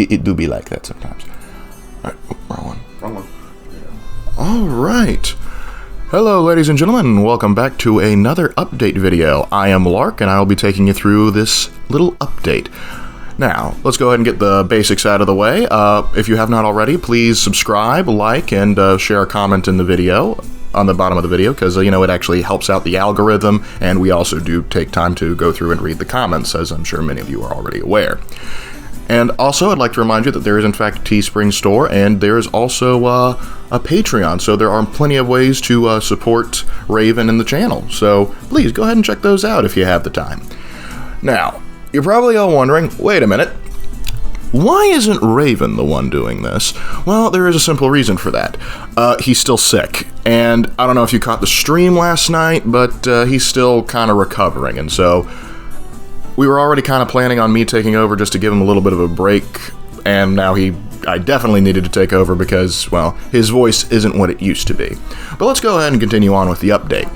It do be like that sometimes. All right, wrong one. All right. Hello, ladies and gentlemen. Welcome back to another update video. I am Lark, and I'll be taking you through this little update. Now, let's go ahead and get the basics out of the way. If you have not already, please subscribe, like, and share a comment in the video, on the bottom of the video, because, it actually helps out the algorithm, and we also do take time to go through and read the comments, as I'm sure many of you are already aware. And also, I'd like to remind you that there is, in fact, a Teespring store, and there is also a Patreon, so there are plenty of ways to support Raven and the channel. So please, go ahead and check those out if you have the time. Now, you're probably all wondering, wait a minute, why isn't Raven the one doing this? Well, there is a simple reason for that. He's still sick, and I don't know if you caught the stream last night, but he's still kind of recovering, and so we were already kind of planning on me taking over just to give him a little bit of a break, and now I definitely needed to take over because, well, his voice isn't what it used to be. But let's go ahead and continue on with the update.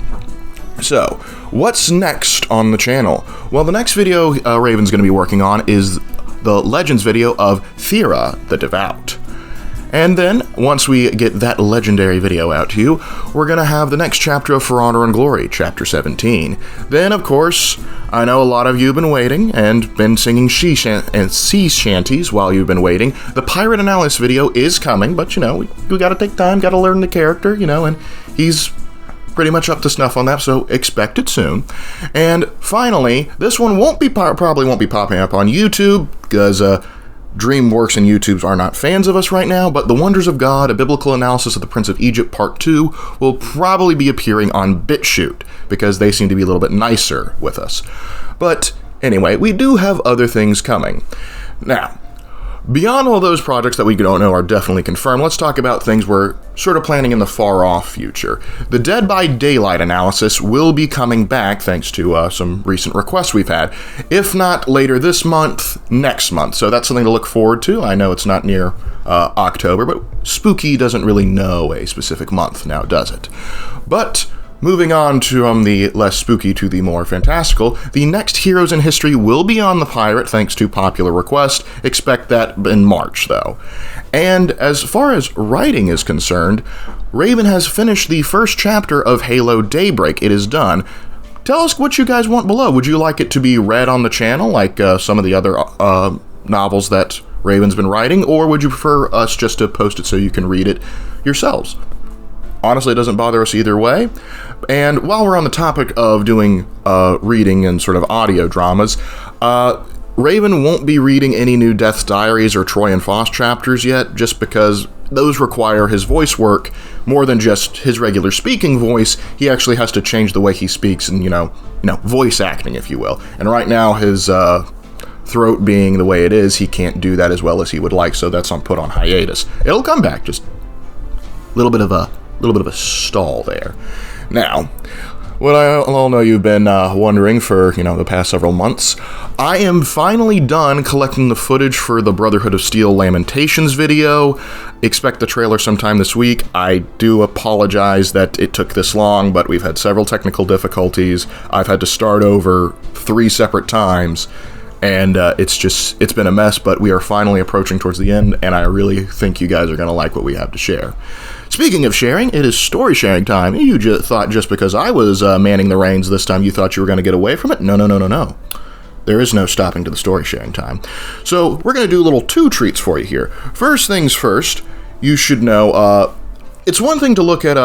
So, what's next on the channel? Well, the next video Raven's going to be working on is the Legends video of Thera the Devout. And then, once we get that legendary video out to you, we're going to have the next chapter of For Honor and Glory, Chapter 17. Then, of course, I know a lot of you have been waiting and been singing sea shanties while you've been waiting. The Pirate Analysis video is coming, but, we got to take time, got to learn the character, and he's pretty much up to snuff on that, so expect it soon. And finally, this one probably won't be popping up on YouTube, because DreamWorks and YouTubes are not fans of us right now, but The Wonders of God, a biblical analysis of the Prince of Egypt Part 2, will probably be appearing on BitChute, because they seem to be a little bit nicer with us. But anyway, we do have other things coming. Now, beyond all those projects that we don't know are definitely confirmed, let's talk about things we're sort of planning in the far-off future. The Dead by Daylight analysis will be coming back, thanks to some recent requests we've had. If not later this month, next month. So that's something to look forward to. I know it's not near October, but spooky doesn't really know a specific month now, does it? But moving on from the less spooky to the more fantastical, the next Heroes in History will be on the Pirate, thanks to popular request. Expect that in March, though. And as far as writing is concerned, Raven has finished the first chapter of Halo Daybreak. It is done. Tell us what you guys want below. Would you like it to be read on the channel, like some of the other novels that Raven's been writing, or would you prefer us just to post it so you can read it yourselves? Honestly, it doesn't bother us either way. And while we're on the topic of doing reading and sort of audio dramas, Raven won't be reading any new Death's Diaries or Troy and Foss chapters yet, just because those require his voice work more than just his regular speaking voice. He actually has to change the way he speaks and, voice acting, if you will. And right now, his throat being the way it is, he can't do that as well as he would like, so that's put on hiatus. It'll come back, just a little bit of a stall there. Now, what I all know you've been wondering for, the past several months, I am finally done collecting the footage for the Brotherhood of Steel Lamentations video. Expect the trailer sometime this week. I do apologize that it took this long, but we've had several technical difficulties. I've had to start over 3 separate times, and it's been a mess, but we are finally approaching towards the end, and I really think you guys are going to like what we have to share. Speaking of sharing, it is story sharing time. You thought just because I was manning the reins this time, you thought you were going to get away from it? No. There is no stopping to the story sharing time. So we're going to do little 2 treats for you here. First things first, you should know, it's one thing to look at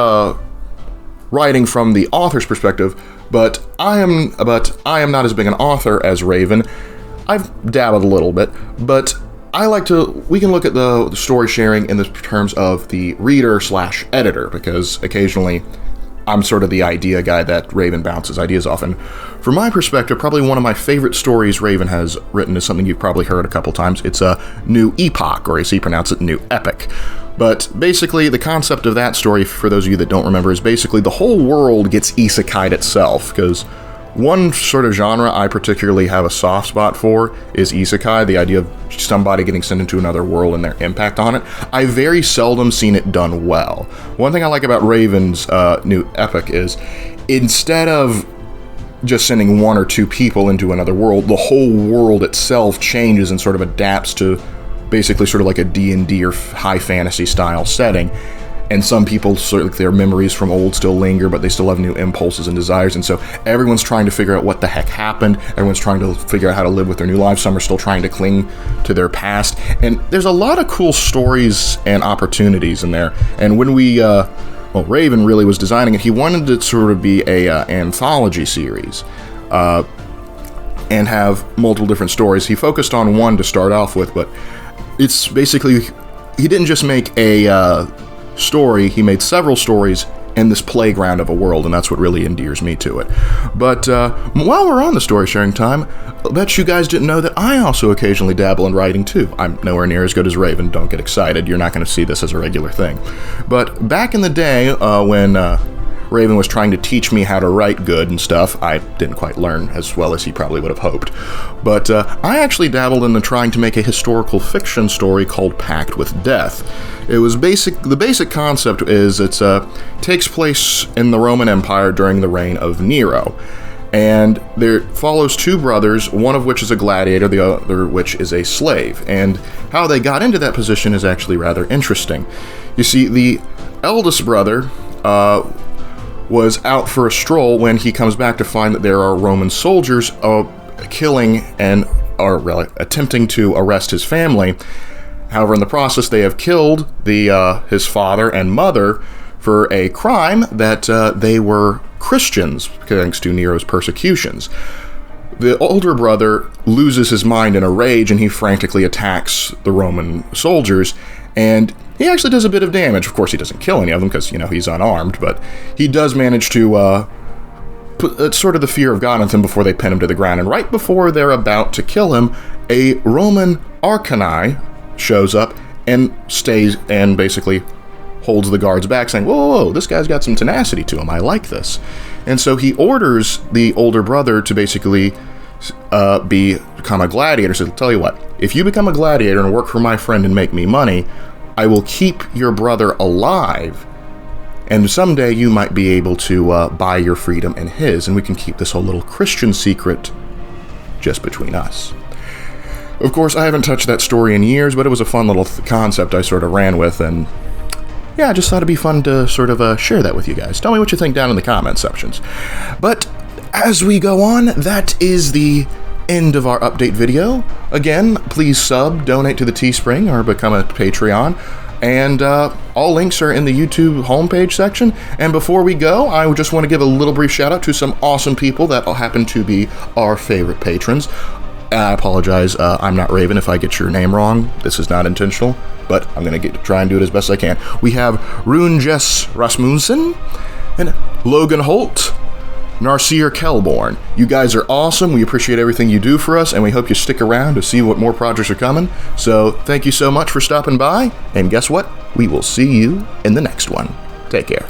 writing from the author's perspective, but I am not as big an author as Raven. I've dabbled a little bit, but we can look at the story sharing in the terms of the reader/editor, because occasionally I'm sort of the idea guy that Raven bounces ideas off. And from my perspective, probably one of my favorite stories Raven has written is something you've probably heard a couple times. It's a New Epoch, or as he pronounced it, New Epic. But basically, the concept of that story, for those of you that don't remember, is basically the whole world gets isekai'd itself, because one sort of genre I particularly have a soft spot for is isekai, the idea of somebody getting sent into another world and their impact on it. I've very seldom seen it done well. One thing I like about Raven's New Epic is, instead of just sending 1 or 2 people into another world, the whole world itself changes and sort of adapts to basically sort of like a D&D or high fantasy style setting. And some people, sort of their memories from old still linger, but they still have new impulses and desires. And so everyone's trying to figure out what the heck happened. Everyone's trying to figure out how to live with their new lives. Some are still trying to cling to their past. And there's a lot of cool stories and opportunities in there. And when Raven really was designing it, he wanted it to sort of be a anthology series and have multiple different stories. He focused on one to start off with, but it's basically, he didn't just make a story, he made several stories in this playground of a world, and that's what really endears me to it. But while we're on the story sharing time, I bet you guys didn't know that I also occasionally dabble in writing too. I'm nowhere near as good as Raven, don't get excited, you're not going to see this as a regular thing. But back in the day when Raven was trying to teach me how to write good and stuff, I didn't quite learn as well as he probably would have hoped. But I actually dabbled in trying to make a historical fiction story called Pact with Death. It was the basic concept is it takes place in the Roman Empire during the reign of Nero. And there follows two brothers, one of which is a gladiator, the other which is a slave. And how they got into that position is actually rather interesting. You see, the eldest brother was out for a stroll when he comes back to find that there are Roman soldiers killing or attempting to arrest his family. However, in the process, they have killed his father and mother for a crime that they were Christians, thanks to Nero's persecutions. The older brother loses his mind in a rage, and he frantically attacks the Roman soldiers, and he actually does a bit of damage. Of course, he doesn't kill any of them because, he's unarmed, but he does manage to put sort of the fear of God into him before they pin him to the ground. And right before they're about to kill him, a Roman archoni shows up and stays and basically holds the guards back, saying, whoa, this guy's got some tenacity to him. I like this. And so he orders the older brother to basically become a gladiator. So I'll tell you what, if you become a gladiator and work for my friend and make me money, I will keep your brother alive, and someday you might be able to buy your freedom and his, and we can keep this whole little Christian secret just between us. Of course, I haven't touched that story in years, but it was a fun little concept I sort of ran with, and yeah, I just thought it'd be fun to sort of share that with you guys. Tell me what you think down in the comment sections. But as we go on, that is the end of our update video. Again, please donate to the Teespring, or become a Patreon. And all links are in the YouTube homepage section. And before we go, I just want to give a little brief shout out to some awesome people that happen to be our favorite patrons. I apologize, I'm not Raven if I get your name wrong. This is not intentional, but I'm going to try and do it as best I can. We have Rune Jess Rasmussen and Logan Holt, Narcier Kelborn. You guys are awesome. We appreciate everything you do for us, and we hope you stick around to see what more projects are coming. So thank you so much for stopping by, and guess what? We will see you in the next one. Take care.